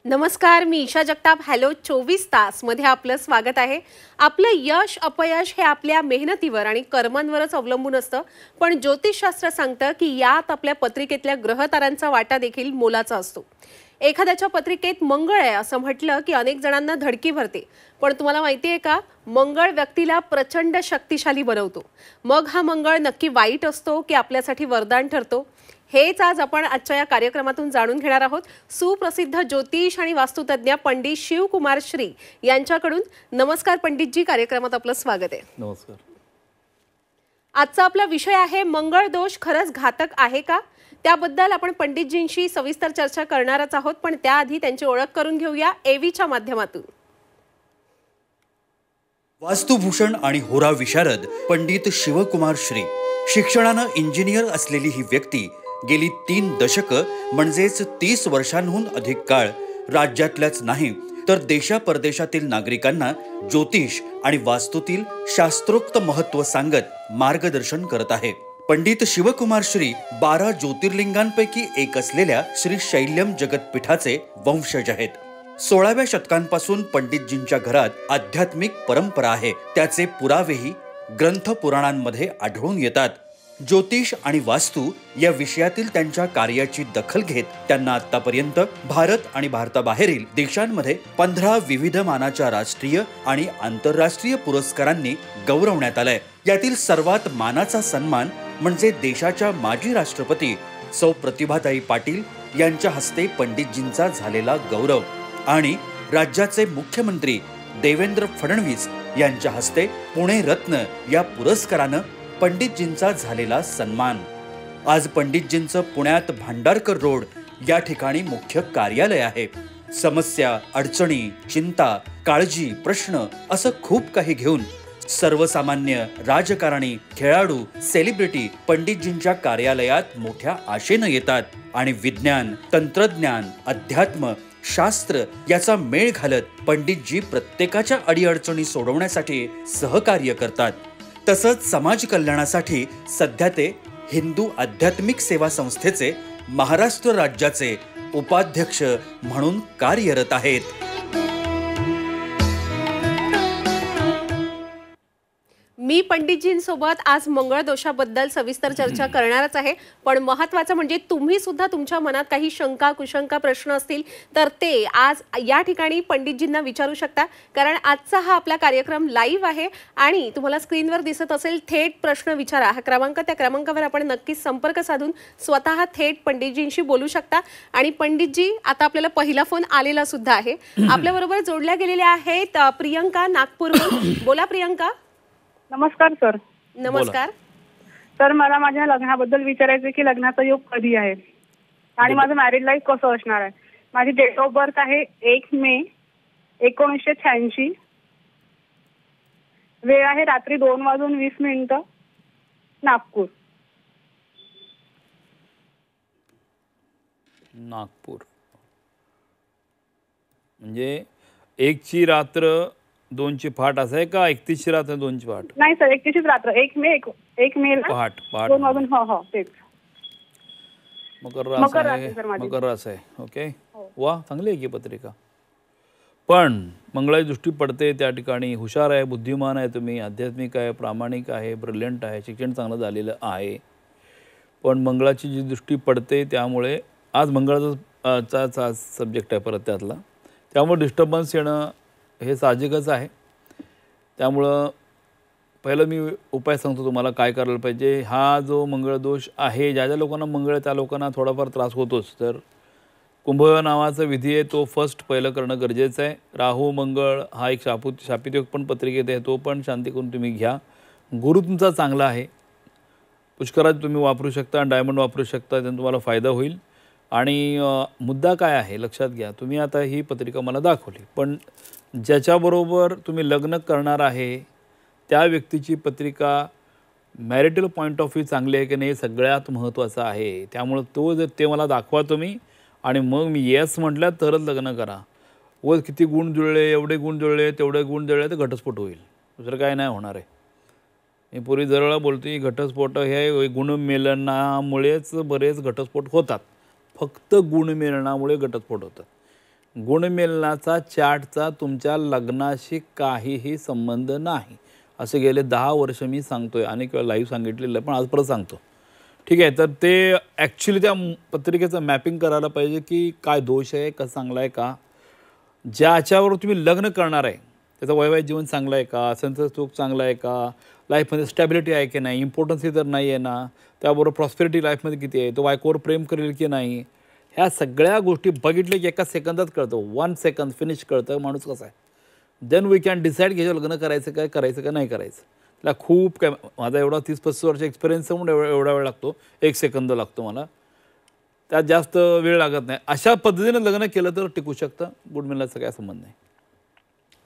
नमस्कार, मी ईशा जगताप. हॅलो 24 तास मध्ये आपलं स्वागत आहे. आपलं यश अपयश हे आपल्या मेहनतीवर आणि कर्मांवरच अवलंबून असतं, पण ज्योतिषशास्त्र सांगतं की यात आपल्या पत्रिकेतल्या ग्रहतारांचा वाटा देखील मोलाचा असतो. एखाद्याच्या पत्रिकेत मंगळ आहे असं म्हटलं की अनेक जणांना धडकी भरते. पण तुम्हाला माहिती आहे का, मंगळ व्यक्तीला प्रचंड शक्तिशाली बनवतो. मग हा मंगळ नक्की वाईट असतो की आपल्यासाठी वरदान ठरतो? हेच आज आपण आजच्या या कार्यक्रमातून जाणून घेणार आहोत. सुप्रसिद्ध ज्योतिष आणि वास्तुतज्ञ पंडित शिवकुमार श्री यांच्याकडून. नमस्कार पंडितजी, कार्यक्रमात आपलं स्वागत आहे. नमस्कार. आजचा आपला विषय आहे मंगळ दोष खरंच घातक आहे का? त्याबद्दल आपण पंडितजींशी सविस्तर चर्चा करणारच आहोत, पण त्याआधी त्यांची ओळख करून घेऊया एव्हीच्या माध्यमातून. वास्तुभूषण आणि होरा विशारद पंडित शिवकुमार श्री. शिक्षणानं इंजिनियर असलेली ही व्यक्ती गेली 3 दशकं म्हणजेच 30 वर्षांहून अधिक काळ राज्यातल्याच नाही तर देशापरदेशातील नागरिकांना ज्योतिष आणि वास्तूतील शास्त्रोक्त महत्त्व सांगत मार्गदर्शन करत आहे. पंडित शिवकुमार श्री 12 ज्योतिर्लिंगांपैकी एक असलेल्या श्री शैल्यम जगतपीठाचे वंशज आहेत. 16व्या शतकांपासून पंडितजींच्या घरात आध्यात्मिक परंपरा आहे. त्याचे पुरावेही ग्रंथ पुराणांमध्ये आढळून येतात. ज्योतिष आणि वास्तू या विषयातील त्यांच्या कार्याची दखल घेत त्यांना आतापर्यंत भारत आणि भारताबाहेरील देशांमध्ये 15 विविध मानाच्या राष्ट्रीय आणि आंतरराष्ट्रीय पुरस्कारांनी गौरवण्यात आलंय. यातील सर्वात मानाचा सन्मान म्हणजे देशाच्या माजी राष्ट्रपती सौ प्रतिभाताई पाटील यांच्या हस्ते पंडितजींचा झालेला गौरव आणि राज्याचे मुख्यमंत्री देवेंद्र फडणवीस यांच्या हस्ते पुणे रत्न या पुरस्कारानं पंडितजींचा झालेला सन्मान. आज पंडितजींचं पुण्यात भांडारकर रोड या ठिकाणी मुख्य कार्यालय आहे. समस्या, अडचणी, चिंता, काळजी, प्रश्न असं खूप काही घेऊन सर्वसामान्य, राजकारणी, खेळाडू, सेलिब्रिटी पंडितजींच्या कार्यालयात मोठ्या आशेनं येतात आणि विज्ञान, तंत्रज्ञान, अध्यात्म, शास्त्र याचा मेळ घालत पंडितजी प्रत्येकाच्या अडीअडचणी सोडवण्यासाठी सहकार्य करतात. तसंच समाज कल्याणासाठी सध्या ते हिंदू आध्यात्मिक सेवा संस्थेचे महाराष्ट्र राज्याचे उपाध्यक्ष म्हणून कार्यरत आहेत. मी पंडितजींसोबत आज मंगळ दोषाबद्दल सविस्तर चर्चा करणारच आहे, पण महत्त्वाचं म्हणजे तुम्ही सुद्धा तुमच्या मनात काही शंका, कुशंका, प्रश्न असतील तर ते आज या ठिकाणी पंडितजींना विचारू शकता. कारण आजचा हा आपला कार्यक्रम लाईव्ह आहे आणि तुम्हाला स्क्रीनवर दिसत असेल थेट प्रश्न विचारा हा क्रमांक. त्या क्रमांकावर आपण नक्कीच संपर्क साधून स्वतः थेट पंडितजींशी बोलू शकता. आणि पंडितजी, आता आपल्याला पहिला फोन आलेला सुद्धा आहे. आपल्याबरोबर जोडल्या गेलेल्या आहेत प्रियंका नागपूरहून. बोला प्रियंका. नमस्कार सर. नमस्कार सर, मला माझ्या लग्नाबद्दल विचारायचं की लग्नाचा योग कधी आहे आणि माझं मॅरिड लाईफ कसं असणार आहे. माझी डेट ऑफ बर्थ आहे 1 मे 1986. वेळ आहे रात्री 2:20 नागपूर. नागपूर म्हणजे 1ची रात्र 2ची पहाट असं आहे का? 31ची रात्र 2ची पहाट? नाही सर, 31ची रात्र 1 मे 1 मे पहाट 2 हो तेच. मकर रास आहे. ओके, वा, चांगली आहे की पत्रिका. पण मंगळाची दृष्टी पडते त्या ठिकाणी. हुशार आहे, बुद्धिमान आहे तुम्ही, आध्यात्मिक आहे, प्रामाणिक आहे, ब्रिलियंट आहे, शिक्षण चांगलं झालेलं आहे. पण मंगळाची जी दृष्टी पडते त्यामुळे आज मंगळाचा सब्जेक्ट आहे परत त्यातला, त्यामुळे डिस्टर्बन्स येणं हे साहजिकच आहे. त्यामुळं पहिलं मी उपाय सांगतो तुम्हाला काय करायला पाहिजे. हा जो मंगळ दोष आहे, ज्या ज्या लोकांना मंगळ आहे त्या लोकांना थोडाफार त्रास होतोच. तर कुंभ नावाचा विधी आहे तो पहिलं करणं गरजेचं आहे. राहू मंगळ हा एक शापित योग पण पत्रिकेत आहे, तो पण शांती करून तुम्ही घ्या. गुरु तुमचा चांगला आहे, पुष्कराज तुम्ही वापरू शकता, डायमंड वापरू शकता, त्याने तुम्हाला फायदा होईल. आणि मुद्दा काय आहे लक्षात घ्या. तुम्ही आता ही पत्रिका मला दाखवली, पण ज्याच्याबरोबर तुम्ही लग्न करणार आहे त्या व्यक्तीची पत्रिका मॅरिटल पॉईंट ऑफ व्ह्यू चांगली आहे की नाही हे सगळ्यात महत्त्वाचं आहे. त्यामुळं जर ते मला दाखवा तुम्ही आणि मग मी येस म्हटलं तरच लग्न करा. व किती गुण जुळले, एवढे गुण जुळले, तेवढे गुण जुळले तर घटस्फोट होईल, दुसरं काय नाही होणार आहे. मी पूर्वी जरळा बोलतो की घटस्फोट हे गुणमेलनामुळेच बरेच घटस्फोट होतात. फक्त गुणमेलनामुळे घटस्फोट होतात. गुणमेलनाचा चार्टचा तुमच्या लग्नाशी काहीही संबंध नाही. असे गेले 10 वर्ष मी सांगतोय, अनेक वेळा लाईव्ह सांगितलेलं आहे, पण आज परत सांगतो. ठीक आहे, तर ते ॲक्च्युली त्या पत्रिकेचं मॅपिंग करायला पाहिजे की काय दोष आहे, का चांगला आहे, का ज्याच्यावर तुम्ही लग्न करणार आहे त्याचं वैवाहिक जीवन चांगलं आहे का, संसार सुख चांगलं आहे का, लाईफमध्ये स्टॅबिलिटी आहे की नाही, इम्पॉर्टन्स तर नाही आहे ना, त्याबरोबर प्रॉस्पेरिटी लाईफमध्ये किती आहे, तो बायकोवर प्रेम करेल की नाही, ह्या सगळ्या गोष्टी बघितल्या की एका सेकंदात कळतं. 1 सेकंद फिनिश कळतं माणूस कसा आहे. देन वी कॅन डिसाईड की लग्न करायचं का नाही करायचं. त्याला खूप काय, माझा एवढा 30-35 वर्ष एक्सपिरियन्स म्हणून एवढा वेळ लागतो, 1 सेकंद लागतो मला, त्यात जास्त वेळ लागत नाही. अशा पद्धतीने लग्न केलं तर टिकू शकतं. गुडमेलनाचा काय संबंध नाही.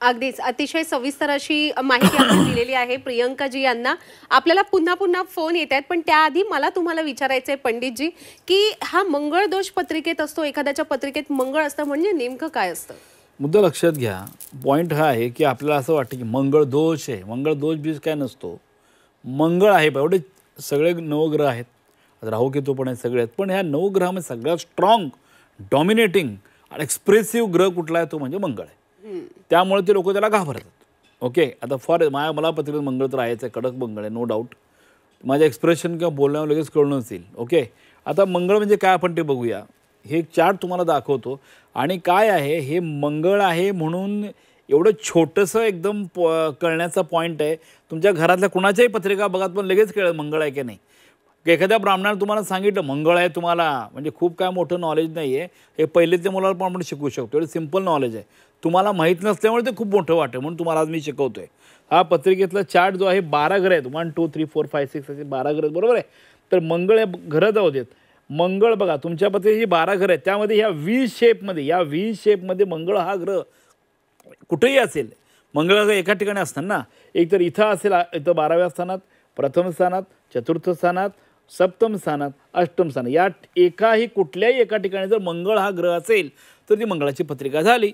अगदीच अतिशय सविस्तर अशी माहिती आपण दिलेली आहे प्रियंकाजी यांना. आपल्याला पुन्हा पुन्हा फोन येत आहेत, पण त्याआधी मला तुम्हाला विचारायचं आहे पंडितजी की हा मंगळ दोष पत्रिकेत असतो, एखाद्याच्या पत्रिकेत मंगळ असतं म्हणजे नेमकं काय असतं? मुद्दा लक्षात घ्या. पॉईंट हा आहे की आपल्याला असं वाटतं की मंगळ दोष आहे. मंगळ दोष बीज काय नसतो. मंगळ आहे, एवढे सगळे नवग्रह आहेत, राहू केतू पण आहेत सगळे आहेत, पण ह्या नवग्रहामध्ये सगळ्यात स्ट्रॉंग, डॉमिनेटिंग आणि एक्सप्रेसिव्ह ग्रह कुठला आहे तो म्हणजे मंगळ आहे. त्यामुळे ते लोक त्याला घाबरतात. ओके, आता मला पत्रिकेत मंगळ तर आहेच आहे, कडक मंगळ आहे, नो डाऊट. माझ्या एक्सप्रेशन किंवा बोलण्यावर लगेच कळूनच येईल. ओके, आता मंगळ म्हणजे काय आपण ते बघूया. हे चार्ट तुम्हाला दाखवतो आणि काय आहे हे मंगळ आहे म्हणून एवढं छोटंसं एकदम कळण्याचा पॉईंट आहे. तुमच्या घरातल्या कुणाच्याही पत्रिका बघा पण लगेच कळेल मंगळ आहे की नाही. एखाद्या ब्राह्मणाने तुम्हाला सांगितलं मंगळ आहे तुम्हाला, म्हणजे खूप काय मोठं नॉलेज नाही आहे. हे पहिलेच्या मुलाला पण आपण शिकू शकतो, एवढं सिम्पल नॉलेज आहे. तुम्हाला माहीत नसल्यामुळे ते खूप मोठं वाटतं, म्हणून तुम्हाला आज मी शिकवतोय. हा पत्रिकेतला चार्ट जो आहे 12 ग्रह आहेत, 1 2 3 4 5 6 असे 12 ग्रह आहेत, बरोबर आहे. तर मंगळ हे ग्रह जाऊ देत. मंगळ बघा तुमच्या पत्रिकेची 12 ग्रह आहेत, त्यामध्ये ह्या व्ही शेपमध्ये मंगळ हा ग्रह कुठेही असेल. मंगळ एका ठिकाणी असणार ना, एक तर इथं असेल, इथं 12व्या स्थानात, प्रथम स्थानात, चतुर्थ स्थानात, सप्तम स्थानात, अष्टम स्थानात, या कुठल्याही एका ठिकाणी जर मंगळ हा ग्रह असेल तर ती मंगळाची पत्रिका झाली.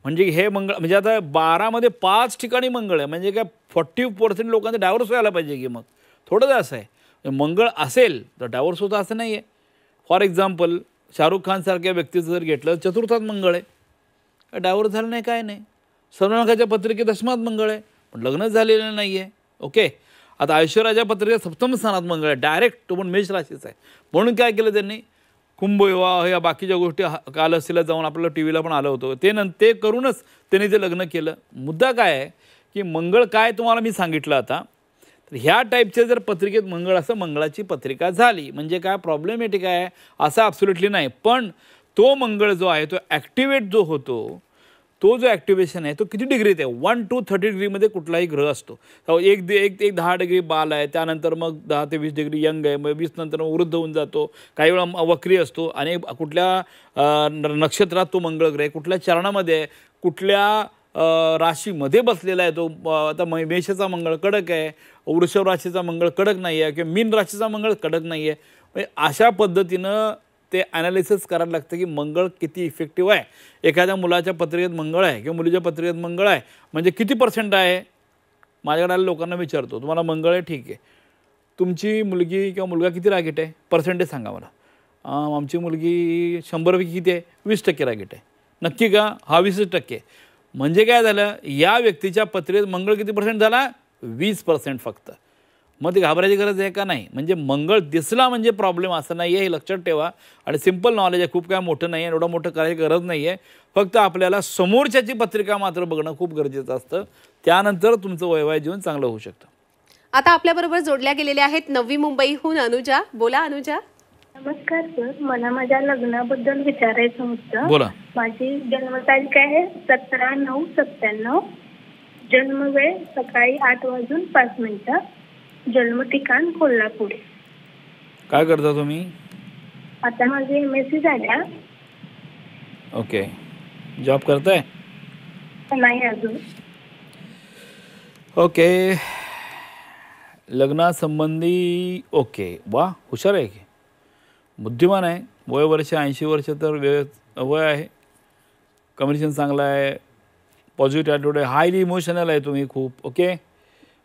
म्हणजे हे मंगळ म्हणजे आता 12मध्ये 5 ठिकाणी मंगळ आहे, म्हणजे काय 40% लोकांचा डायव्होर्स व्हायला पाहिजे की मग थोडं असं आहे. मंगळ असेल तर डायव्होर्स होतं असं नाही आहे. फॉर एक्झाम्पल शाहरुख खानसारख्या व्यक्तीचं जर घेतलं, चतुर्थात मंगळ आहे, डायव्होर्स झालं नाही, काय नाही. सलमान खानच्या पत्रिकेत दशमात मंगळ आहे पण लग्नच झालेलं नाही आहे. ओके, आता ऐश्वर्याच्या पत्रिकेत 7म स्थानात मंगळ आहे, डायरेक्ट तो पण मेष राशीचा आहे. म्हणून काय केलं त्यांनी, कुंभविवाह या बाकीच्या गोष्टी कालहस्तीला जाऊन आपल्याला टी व्हीला पण आलं होतं, ते करूनच त्यांनी ते लग्न केलं. मुद्दा काय आहे की मंगळ काय तुम्हाला मी सांगितलं आता. तर ह्या टाईपच्या जर पत्रिकेत मंगळ असं मंगळाची पत्रिका झाली म्हणजे काय प्रॉब्लेमॅटिक आहे असं ॲब्सोल्युटली नाही. पण तो मंगळ जो आहे तो ॲक्टिवेट जो होतो, तो जो ॲक्टिवेशन आहे तो किती डिग्रीत आहे, 1 to 30 डिग्रीमध्ये कुठलाही ग्रह असतो. एक 10 डिग्री बाल आहे, त्यानंतर मग 10 ते 20 डिग्री यंग आहे, मग 20 नंतर मग वृद्ध होऊन जातो, काही वेळा वक्री असतो. आणि कुठल्या नक्षत्रात तो मंगळ ग्रह आहे, कुठल्या चरणामध्ये आहे, कुठल्या राशीमध्ये बसलेला आहे तो. आता मेषाचा मंगळ कडक आहे, वृषभ राशीचा मंगळ कडक नाही आहे, किंवा मीन राशीचा मंगळ कडक नाही आहे. म्हणजे अशा पद्धतीनं ते ॲनालिसिस करायला लागतं की मंगळ किती इफेक्टिव्ह आहे. एखाद्या मुलाच्या पत्रिकेत मंगळ आहे किंवा मुलीच्या पत्रिकेत मंगळ आहे म्हणजे किती % आहे. माझ्याकडे आलेल्या लोकांना विचारतो, तुम्हाला मंगळ आहे ठीक आहे, तुमची मुलगी किंवा मुलगा किती रागीट आहे, पर्सेंटेज सांगा मला. आमची मुलगी 100पैकी किती आहे, 20% रागीट आहे. नक्की का, हा 20%. म्हणजे काय झालं, या व्यक्तीच्या पत्रिकेत मंगळ किती % झाला, 20% फक्त. मग ती घाबरायची गरज आहे का नाही. म्हणजे मंगळ दिसला म्हणजे प्रॉब्लेम असं नाही आहे, हे लक्षात ठेवा. आणि सिम्पल नॉलेज आहे, खूप काय मोठं नाही आहे, एवढं मोठं करायची गरज नाही आहे. फक्त आपल्याला समोरच्याची पत्रिका मात्र बघणं खूप गरजेचं असतं, त्यानंतर तुमचं वैवाहिक जीवन चांगलं होऊ शकतं. आता आपल्याबरोबर जोडल्या गेलेल्या आहेत नवी मुंबईहून अनुजा. बोला अनुजा. नमस्कार सर, मला माझ्या लग्नाबद्दल विचारायचं होतं. बोला. माझी जन्मतारीख आहे 17/9/97, जन्मवेळ सकाळी 8:05, जन्म ठिकाण कोल्हापूर. काय करता तुम्ही? आता माझी MSc झाल्या. ओके, जॉब करताय? नाही अजून. ओके, लग्नासंबंधी ओके, वा हुशार आहे की, बुद्धिमान आहे. वय वर्ष 80 वर्ष तर वय आहे, कम्युनिकेशन चांगलं आहे, पॉझिटिव्ह ॲटिट्यूड आहे, हायली इमोशनल आहे तुम्ही खूप. ओके,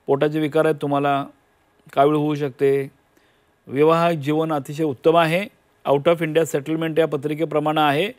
पोटाचे विकार आहेत तुम्हाला, कावीळ होऊ शकते. वैवाहिक जीवन अतिशय उत्तम आहे. आउट ऑफ इंडिया सेटलमेंट या पत्रिकेप्रमाणे आहे.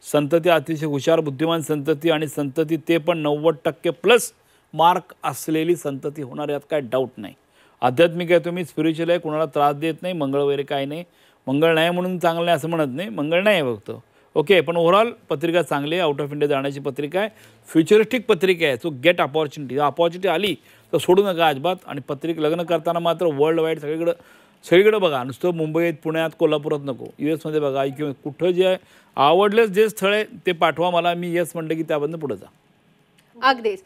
संतती अतिशय हुशार बुद्धिमान संतती आणि संतती ते पण 90% मार्क असलेली संतती होणार, यात काय डाऊट नाही. आध्यात्मिक आहे तुम्ही, स्पिरिच्युअल आहे, कोणाला त्रास देत नाही, मंगळ वगैरे काय नाही. मंगळ नाही म्हणून चांगलं नाही असं म्हणत नाही, मंगळ नाही आहे फक्त. ओके, पण ओव्हरऑल पत्रिका चांगली आहे. आउट ऑफ इंडिया जाण्याची पत्रिका आहे, फ्युचरिस्टिक पत्रिका आहे. So gate opportunity. अपॉर्च्युनिटी आली तर सोडू नका अजिबात. आणि पत्रिका लग्न करताना मात्र वर्ल्ड वाईड सगळीकडं बघा, नुसतं मुंबईत पुण्यात कोल्हापुरात नको, US बघा किंवा कुठं जे आवडलेच जे स्थळ आहे ते पाठवा मला, मी येस म्हणलं की त्याबद्दल पुढे जा. अगदीच.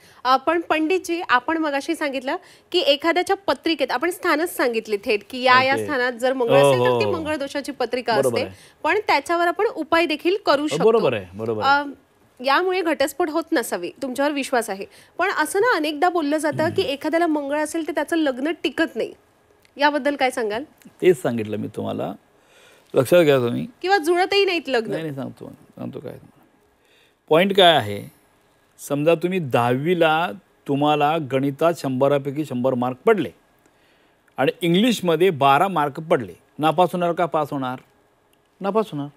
पण पंडितजी, आपण मगाशी सांगितलं की एखाद्याच्या पत्रिकेत आपण स्थानच सांगितली थेट की या स्थानात जर मंगळ असेल तर ती मंगळ दोषाची पत्रिका असते, पण त्याच्यावर आपण उपाय देखील करू शकतो. बरोबर आहे. यामुळे घटस्फोट होत नसावी, तुमच्यावर विश्वास आहे. पण असं ना अनेकदा बोललं जातं की एखाद्याला मंगळ असेल तर त्याचं लग्न टिकत नाही, याबद्दल काय सांगाल? तेच सांगितलं मी तुम्हाला, लक्षात घ्या तुम्ही. किंवा जुळतही नाहीत लग्न. नाही सांगतो काय पॉईंट काय आहे. समजा तुम्ही 10वीला तुम्हाला गणितात 100पैकी 100 मार्क पडले आणि इंग्लिशमध्ये 12 मार्क पडले, नापास होणार का पास होणार? नापास होणार.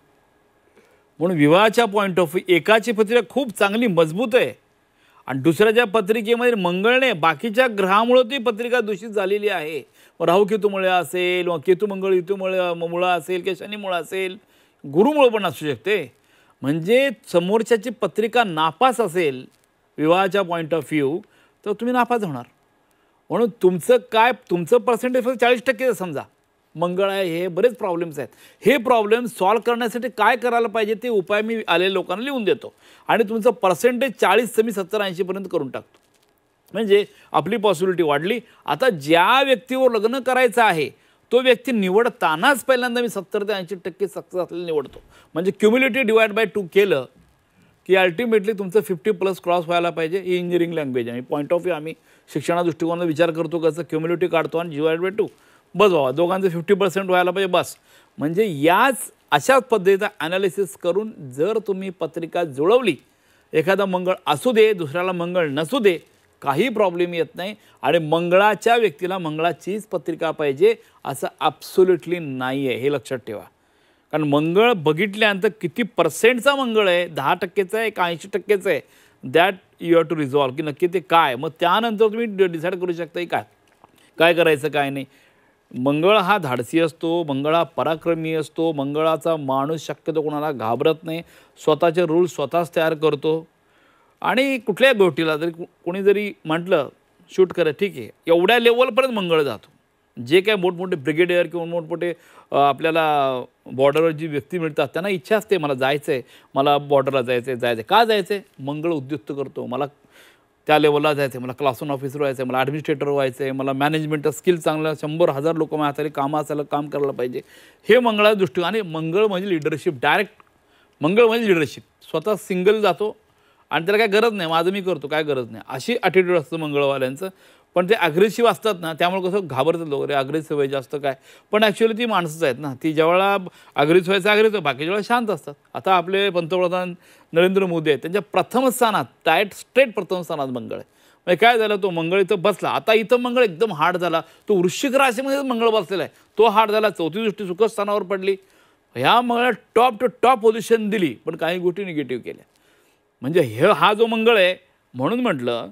म्हणून विवाहाच्या पॉईंट ऑफ व्ह्यू एकाची पत्रिका खूप चांगली मजबूत आहे आणि दुसऱ्याच्या पत्रिकेमध्ये मंगळने बाकीच्या ग्रहामुळे ती पत्रिका दूषित झालेली आहे. राहू केतूमुळे असेल, केतू मंगळ युतीमुळे असेल, किंवा शनीमुळे असेल, गुरुमुळे पण असू शकते. म्हणजे समोरच्याची पत्रिका नापास असेल विवाहाच्या पॉईंट ऑफ व्ह्यू तर तुम्ही नापास होणार. म्हणून तुमचं पर्सेंटेज फक्त 40% समजा मंगळ आहे. हे बरेच प्रॉब्लेम्स आहेत. हे प्रॉब्लेम सॉल्व्ह करण्यासाठी काय करायला पाहिजे ते उपाय मी आलेल्या लोकांना लिहून देतो आणि तुमचं पर्सेंटेज 40 मी 70-80 करून टाकतो. म्हणजे आपली पॉसिबिलिटी वाढली. आता ज्या व्यक्तीवर लग्न करायचं आहे तो व्यक्ती निवडतानाच पहिल्यांदा मी 70 ते 80% सक्सेस असलेला निवडतो. म्हणजे क्युम्युलेटिव्ह डिवाइड बाय 2 केलं की अल्टिमेटली तुमचं 50+ क्रॉस व्हायला पाहिजे. ही इंजिनिअरिंग लँग्वेज आहे. पॉईंट ऑफ व्ह्यू आम्ही शिक्षणा दृष्टिकोनाचा विचार करतो कसं क्युम्युलेटिव्ह काढतो आणि डिवाइड बाय 2 बस बाबा दोघांचं 50% व्हायला पाहिजे बस. म्हणजे याच अशाच पद्धतीचा ॲनालिसिस करून जर तुम्ही पत्रिका जुळवली, एखादा मंगळ असू दे दुसऱ्याला मंगळ नसू दे, काही प्रॉब्लेम येत नाही. आणि मंगळाच्या व्यक्तीला मंगळाचीच पत्रिका पाहिजे असं ॲब्सोल्युटली नाही आहे, हे लक्षात ठेवा. कारण मंगळ बघितल्यानंतर किती पर्सेंटचा मंगळ आहे, 10%चा आहे का 80%चा आहे, that you have to resolve की नक्की ते काय. मग त्यानंतर तुम्ही डिसाईड करू शकता की काय करायचं काय नाही. मंगळ हा धाडसी असतो, मंगळ हा पराक्रमी असतो, मंगळाचा माणूस शक्यतो कोणाला घाबरत नाही, स्वतःचे रूल्स स्वतःच तयार करतो. आणि कुठल्याही गोष्टीला जरी कोणी जरी म्हटलं शूट करा ठीक आहे, एवढ्या लेवलपर्यंत मंगळ जातो. जे काय मोठमोठे ब्रिगेडियर किंवा मोठमोठे आपल्याला बॉर्डरवर जी व्यक्ती मिळतात त्यांना इच्छा असते मला जायचं आहे, मला बॉर्डरला जायचं आहे. का जायचं आहे? मंगळ उद्युक्त करतो. मला त्या लेवलला जायचं आहे, मला क्लास 1 ऑफिसर व्हायचं आहे, मला ॲडमिनिस्ट्रेटर व्हायचं आहे, मला मॅनेजमेंट स्किल चांगलं 100,000 लोक माझ्या हाताने कामं असायला काम करायला पाहिजे. हे मंगळाच्या दृष्टी. आणि मंगळ म्हणजे लिडरशिप, डायरेक्ट मंगळ म्हणजे लिडरशिप. स्वतः सिंगल जातो आणि त्याला काय गरज नाही, माझं मी करतो, काय गरज नाही, अशी ॲटिट्यूड असतं मंगळवाल्यांचं. पण ते अग्रेसिव्ह असतात ना, त्यामुळे कसं घाबरतात लोक, अग्रेसिव्ह आहे जास्त काय. पण ॲक्च्युअली ती माणसंच आहेत ना, ती ज्यावेळेला अग्रेसिव्ह व्हायचं अग्रेसिव्ह, बाकीच्या वेळेला शांत असतात. आता आपले पंतप्रधान नरेंद्र मोदी आहेत, त्यांच्या प्रथम स्थानात स्ट्रेट प्रथम स्थानात मंगळ आहे. म्हणजे काय झालं, तो मंगळ इथं बसला. आता इथं मंगळ एकदम हार्ड झाला, तो वृश्चिक राशीमध्ये मंगळ बसलेला आहे, तो हार्ड झाला. चौथी दृष्टी सुखस्थानावर पडली. ह्या मंगळाला टॉप टू टॉप पोझिशन दिली, पण काही गोष्टी निगेटिव्ह केल्या. म्हणजे हा जो मंगळ आहे, म्हणून म्हटलं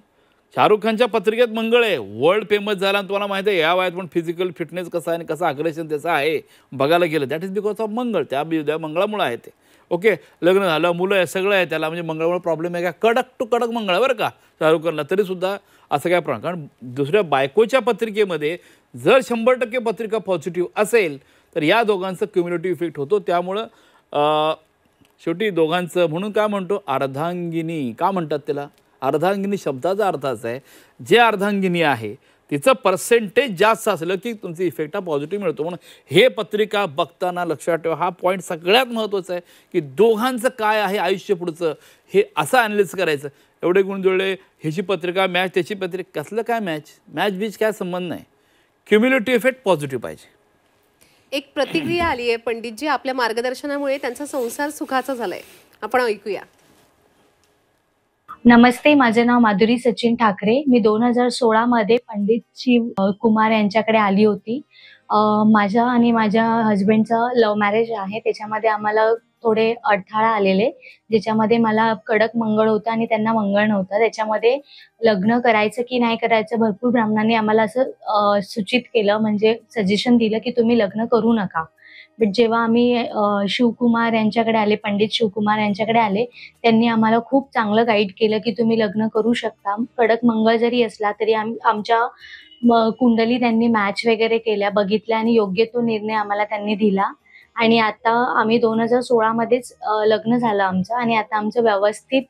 शाहरुख खानच्या पत्रिकेत मंगळ आहे, वर्ल्ड फेमस झाला. आणि तुम्हाला माहिती आहे या वयात पण फिजिकल फिटनेस कसा आहे आणि कसं अग्रेशन त्याचं आहे बघायला गेलं, दॅट इज बिकॉज ऑफ मंगळ. त्या मंगळामुळे आहे ते. ओके, लग्न झालं, मुलं आहे, सगळं आहे त्याला. म्हणजे मंगळामुळे प्रॉब्लेम आहे का? कडक टू कडक मंगळ आहे बरं का शाहरुख खानला, तरीसुद्धा असं काय प्रॉब्लेम. कारण दुसऱ्या बायकोच्या पत्रिकेमध्ये जर 100% पत्रिका पॉझिटिव्ह असेल तर या दोघांचं क्युम्युलेटिव्ह इफेक्ट होतो. त्यामुळं शेवटी दोघांचं म्हणून काय म्हणतो अर्धांगिनी. का म्हणतात त्याला? अर्धांगिनी शब्दाचा अर्थ असा आहे, जे अर्धांगिनी आहे तिचं पर्सेंटेज जास्त असलं की तुमचा इफेक्ट हा पॉझिटिव्ह मिळतो. म्हणून हे पत्रिका बघताना लक्षात ठेवा, हा पॉईंट सगळ्यात महत्त्वाचा आहे की दोघांचं काय आहे आयुष्य पुढचं हे असं ॲनालिसिस करायचं. एवढे गुण जुळले, ह्याची पत्रिका मॅच, त्याची पत्रिका, कसलं काय मॅच बीच काय संबंध नाही. क्युम्युलेटिव्ह इफेक्ट पॉझिटिव्ह पाहिजे. एक प्रतिक्रिया आली आहे पंडितजी, आपल्या मार्गदर्शनामुळे त्यांचा संसार सुखाचा झालाय, आपण ऐकूया. नमस्ते, माझे नाव माधुरी सचिन ठाकरे. मी 2016 मध्ये पंडित शिव कुमार यांच्याकडे आली होती. माझ्या आणि माझ्या हस्बंडचं लव्ह मॅरेज आहे. त्याच्यामध्ये आम्हाला थोडे अडथळा आलेले, ज्याच्यामध्ये मला कडक मंगळ होतं आणि त्यांना मंगळ नव्हतं. त्याच्यामध्ये लग्न करायचं की नाही करायचं भरपूर ब्राह्मणांनी आम्हाला असं सूचित केलं, म्हणजे सजेशन दिलं की तुम्ही लग्न करू नका. बट जेव्हा आम्ही शिवकुमार यांच्याकडे आले, पंडित शिवकुमार यांच्याकडे आले, त्यांनी आम्हाला खूप चांगलं गाईड केलं की तुम्ही लग्न करू शकता. कडक मंगळ जरी असला तरी आमच्या कुंडली त्यांनी मॅच वगैरे केल्या, बघितल्या आणि योग्य तो निर्णय आम्हाला त्यांनी दिला. आणि आता आम्ही 2016 मध्येच लग्न झालं आमचं आणि आता आमचं व्यवस्थित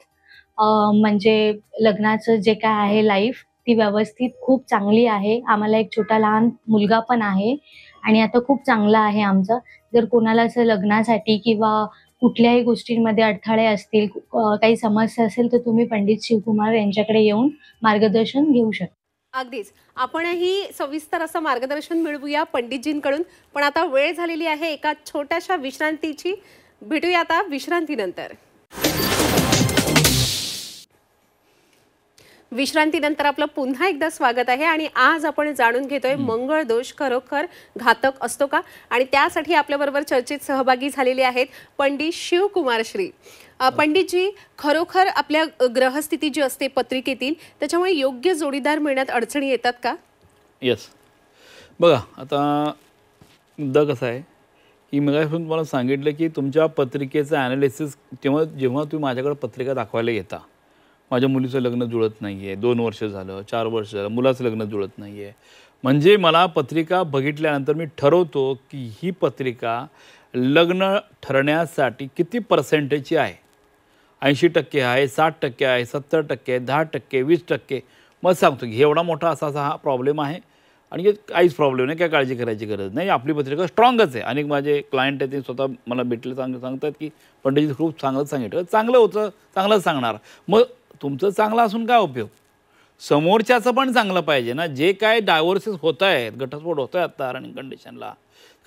म्हणजे लग्नाचं जे काय आहे लाईफ ती व्यवस्थित खूप चांगली आहे. आम्हाला एक छोटा लहान मुलगा पण आहे आणि आता खूप चांगलं आहे आमचं. जर कोणाला असं लग्नासाठी किंवा कुठल्याही गोष्टींमध्ये अडथळे असतील, काही समस्या असेल, तर तुम्ही पंडित शिवकुमार यांच्याकडे येऊन मार्गदर्शन घेऊ शकता. अगदीच. आपणही सविस्तर असं मार्गदर्शन मिळवूया पंडितजींकडून. पण आता वेळ झालेली आहे एका छोट्याशा विश्रांतीची. भेटूया आता विश्रांतीनंतर. विश्रांतीनंतर आपलं पुन्हा एकदा स्वागत आहे आणि आज आपण जाणून घेतोय मंगळ दोष खरोखर घातक असतो का, आणि त्यासाठी आपल्याबरोबर चर्चेत सहभागी झालेले आहेत पंडित शिवकुमार श्री. पंडितजी, खरोखर आपल्या ग्रहस्थिती जी असते पत्रिकेतील त्याच्यामुळे योग्य जोडीदार मिळण्यात अडचणी येतात का? येस. बघा, आता मुद्दा कसा आहे की मगापासून तुम्हाला सांगितलं की तुमच्या पत्रिकेचं ॲनालिसिस जेव्हा तुम्ही माझ्याकडे पत्रिका दाखवायला येता, माझ्या मुलीचं लग्न जुळत नाही आहे, 2 वर्ष झालं, 4 वर्ष झालं, मुलाचं लग्न जुळत नाही आहे, म्हणजे मला पत्रिका बघितल्यानंतर मी ठरवतो की ही पत्रिका लग्न ठरण्यासाठी किती पर्सेंटेजची आहे. 80% आहे, 60% आहे, 70% आहे, 10%, 20%. मग सांगतो की एवढा मोठा असा हा प्रॉब्लेम आहे आणि काहीच प्रॉब्लेम नाही, काय काळजी करायची गरज नाही, आपली पत्रिका स्ट्रॉंगच आहे. अनेक माझे क्लायंट आहेत ते स्वतः मला भेटले सांगतात की पंडितजी खूप चांगलं सांगितलं, चांगलं होतं, चांगलंच सांगणार. मग तुमचं चांगलं असून काय उपयोग, समोरच्याचं पण चांगलं पाहिजे ना. जे काय डायव्होर्सेस होत आहेत, घटस्फोट होत आहेत आता रनिंग कंडिशनला,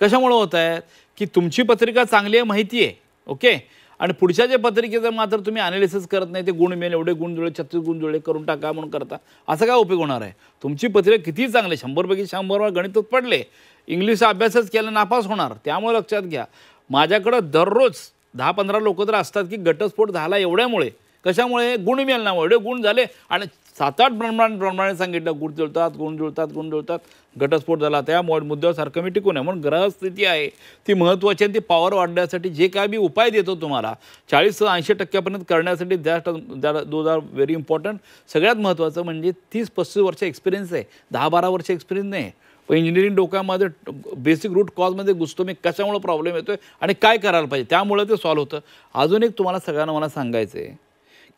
कशामुळे होत आहेत की तुमची पत्रिका चांगली आहे माहिती आहे, ओके, आणि पुढच्या जे पत्रिकेचं मात्र तुम्ही ॲनालिसिस करत नाही, ते गुण मिळेल, एवढे गुण जुळले, 36 गुण जुळले करून टाका म्हणून करता, असा काय उपयोग होणार आहे. तुमची पत्रिका किती चांगली, 100पैकी 100 गणितात पडले, इंग्लिशचा अभ्यासच केला नापास होणार. त्यामुळे लक्षात घ्या, माझ्याकडं दररोज 10-15 लोक तर असतात की घटस्फोट झाला एवढ्यामुळे, कशामुळे, गुण मिळाल्यामुळे, एवढे गुण झाले आणि 7-8 ब्रह्मांडाने सांगितलं गुण जुळतात, गुण जुळतात, गुण जुळतात, घटस्फोट झाला. त्या मुद्द्यावर सारखं मी टिकून आहे. म्हणून ग्रहस्थिती आहे ती महत्त्वाची आहे. ती पॉवर वाढण्यासाठी जे काय मी उपाय देतो तुम्हाला 40-80% करण्यासाठी दोज आर व्हेरी इम्पॉर्टंट. सगळ्यात महत्त्वाचं म्हणजे 30-35 वर्ष एक्सपिरियन्स आहे, 10-12 वर्ष एक्सपिरियन्स नाही. पण इंजिनिअरिंग डोक्यामध्ये बेसिक रूट कॉजमध्ये घुसतो मी, कशामुळे प्रॉब्लेम येतो आहे आणि काय करायला पाहिजे, त्यामुळे ते सॉल्व्ह होतं. अजून एक तुम्हाला सगळ्यांना मला सांगायचं आहे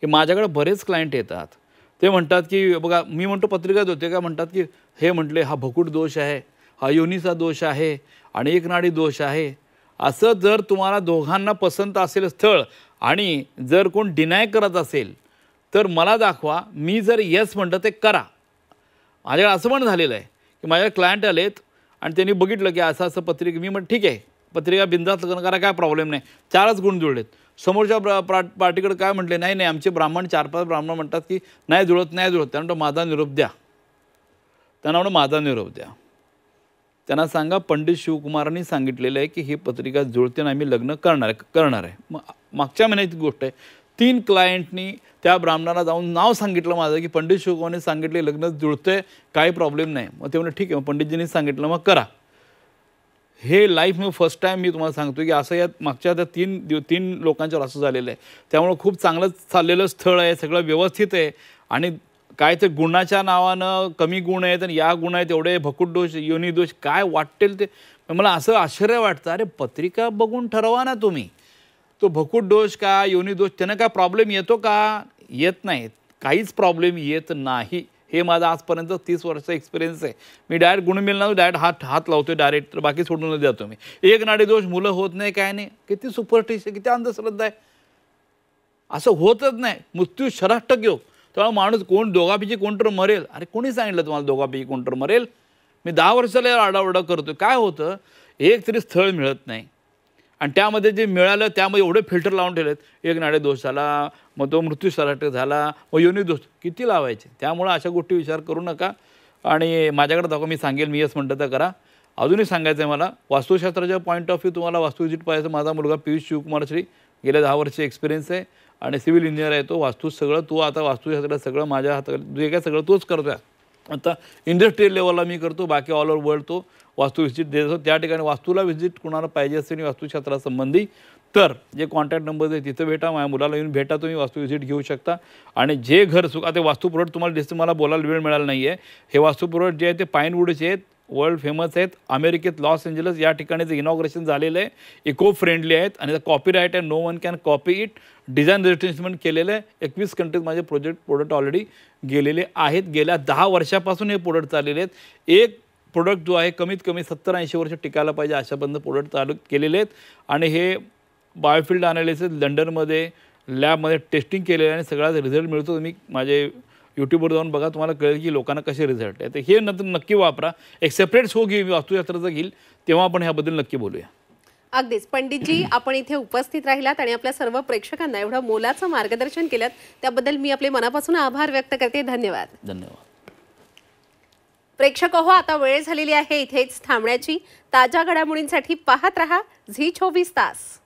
की माझ्याकडे बरेच क्लायंट येतात, ते म्हणतात की बघा, मी म्हणतो पत्रिका देते का, म्हणतात की हे म्हटले हा भकुट दोष आहे, हा योनीचा दोष आहे आणि एक नाडी दोष आहे. असं जर तुम्हाला दोघांना पसंत असेल स्थळ आणि जर कोण डिनाय करत असेल तर मला दाखवा, मी जर येस म्हणतं ते करा. माझ्याकडे असं पण झालेलं आहे की माझ्या क्लायंट आलेत आणि त्यांनी बघितलं की असं असं पत्रिका, मी म्हण ठीक आहे पत्रिका बिंदास लग्न करा, काय प्रॉब्लेम नाही, 4च गुण जुळलेत. समोरच्या पार्टीकडे काय म्हटले, नाही नाही आमचे ब्राह्मण 4-5 ब्राह्मण म्हणतात की नाही जुळत, नाही जुळत. त्यांना माझा निरोप द्या, त्यांना माझा निरोप द्या. त्यांना सांगा पंडित शिवकुमारांनी सांगितलेलं आहे की ही पत्रिका जुळते आणि आम्ही लग्न करणार आहे. मग मागच्या महिन्याची गोष्ट आहे, 3 क्लायंटनी त्या ब्राह्मणाला जाऊन नाव सांगितलं माझं की पंडित शिवकुमारांनी सांगितले लग्न जुळतंय, काही प्रॉब्लेम नाही. मग ते म्हणले ठीक आहे, मग पंडितजींनी सांगितलं मग करा. हे लाईफमध्ये फर्स्ट टाईम मी तुम्हाला सांगतो की असं या मागच्या त्या 3 लोकांच्यावर असं झालेलं आहे. त्यामुळं खूप चांगलं चाललेलं स्थळ आहे, सगळं व्यवस्थित आहे आणि काय ते गुणाच्या नावानं कमी गुण आहेत आणि या गुण आहेत एवढे, भकुट दोष, योनी दोष, काय वाटेल ते. मला असं आश्चर्य वाटतं, अरे पत्रिका बघून ठरवा ना तुम्ही, तो भकुट दोष का योनी दोष त्यानं काय प्रॉब्लेम येतो का, येत नाही, काहीच प्रॉब्लेम येत नाही. हे माझा आजपर्यंत 30 वर्षाचा एक्सपिरियन्स आहे. मी डायरेक्ट गुण मिळणार, डायरेक्ट हात लावतो डायरेक्ट, तर बाकी सोडून देतो मी. एक नाडी दोष, मुलं होत नाही, काय नाही, किती सुपरस्टिशन, किती अंधश्रद्धा आहे. असं होतच नाही, मृत्यू 60% हो. तेव्हा माणूस कोण दोघापैकी कोणतर मरेल, अरे कोणी सांगितलं तुम्हाला दोघापैकी कोणतर मरेल. मी 10 वर्षाला आरडाओरडा करतो. काय होतं, एक तरी स्थळ मिळत नाही आणि त्यामध्ये जे मिळालं त्यामध्ये एवढे फिल्टर लावून ठेवलेत, एक नाडी दोष झाला, मग तो मृत्यू 60% झाला, मग योनी दोष, किती लावायचे. त्यामुळं अशा गोष्टी विचार करू नका आणि माझ्याकडे दाखवा, मी सांगेल, मी येस म्हणतं तर करा. अजूनही सांगायचं आहे मला, वास्तुशास्त्राच्या पॉईंट ऑफ व्ह्यू तुम्हाला वास्तू विजिट पाहायचं. माझा मुलगा पियुष शिवकुमार श्री, गेल्या 10 वर्षाचे एक्सपिरियन्स आहे आणि सिव्हिल इंजिनियर आहे तो. वास्तू सगळं तो आता वास्तुशास्त्रात सगळं माझ्या हातात जे काय सगळं तोच करतोय. आता इंडस्ट्रियल लेवलला मी करतो, बाकी ऑल ओव्हर वर्ल्ड तो वास्तू व्हिजिट देत असतो. त्या ठिकाणी वास्तूला व्हिजिट कोणाला पाहिजे असेल वास्तुशास्त्रासंबंधी तर जे कॉन्टॅक्ट नंबर आहे तिथं भेटा, माझ्या मुलाला येऊन भेटा, तुम्ही वास्तू व्हिजिट घेऊ शकता. आणि जे घर आता वास्तू प्रोडक्ट तुम्हाला दिसतं, मला बोलायला वेळ मिळाला नाही आहे. हे वास्तू प्रोडक्ट जे आहे ते पाईनवूडचे आहेत, वर्ल्ड फेमस आहेत. अमेरिकेत लॉस एंजलस या ठिकाणीचं इनॉग्रेशन झालेलं आहे. इको फ्रेंडली आहेत आणि कॉपीराईट आहे, no one can copy it. Design registration केलेलं आहे. 21 कंट्रीज माझे प्रोडक्ट ऑलरेडी गेलेले आहेत. गेल्या 10 वर्षापासून हे प्रोडक्ट चाललेले आहेत. एक प्रोडक्ट जो आहे कमीत कमी 70-80 वर्ष टिकायला पाहिजे अशापर्यंत प्रोडक्ट चालू केलेले आहेत. आणि हे बायोफिल्ड अनालिसिस लंडनमध्ये लॅबमध्ये टेस्टिंग केलेलं आहे आणि सगळ्याच रिझल्ट मिळतो. तुम्ही माझे यूट्यूबवर जाऊन बघा, तुम्हाला कळेल की लोकांना कसे रिझल्ट आहे. तर हे नंतर नक्की वापरा. एक सेपरेट शो घेऊ मी वास्तुशास्त्राचा घेईल, तेव्हा आपण ह्याबद्दल नक्की बोलूया. अगदीच पंडितजी, आपण इथे उपस्थित राहिलात आणि आपल्या सर्व प्रेक्षकांना एवढं मोलाचं मार्गदर्शन केलं त्याबद्दल मी आपले मनापासून आभार व्यक्त करते. धन्यवाद. धन्यवाद. प्रेक्षक हो, आता वेळ झालेली आहे इथेच थांबण्याची. ताज्या घडामोडींसाठी पाहत रहा झी 24 तास.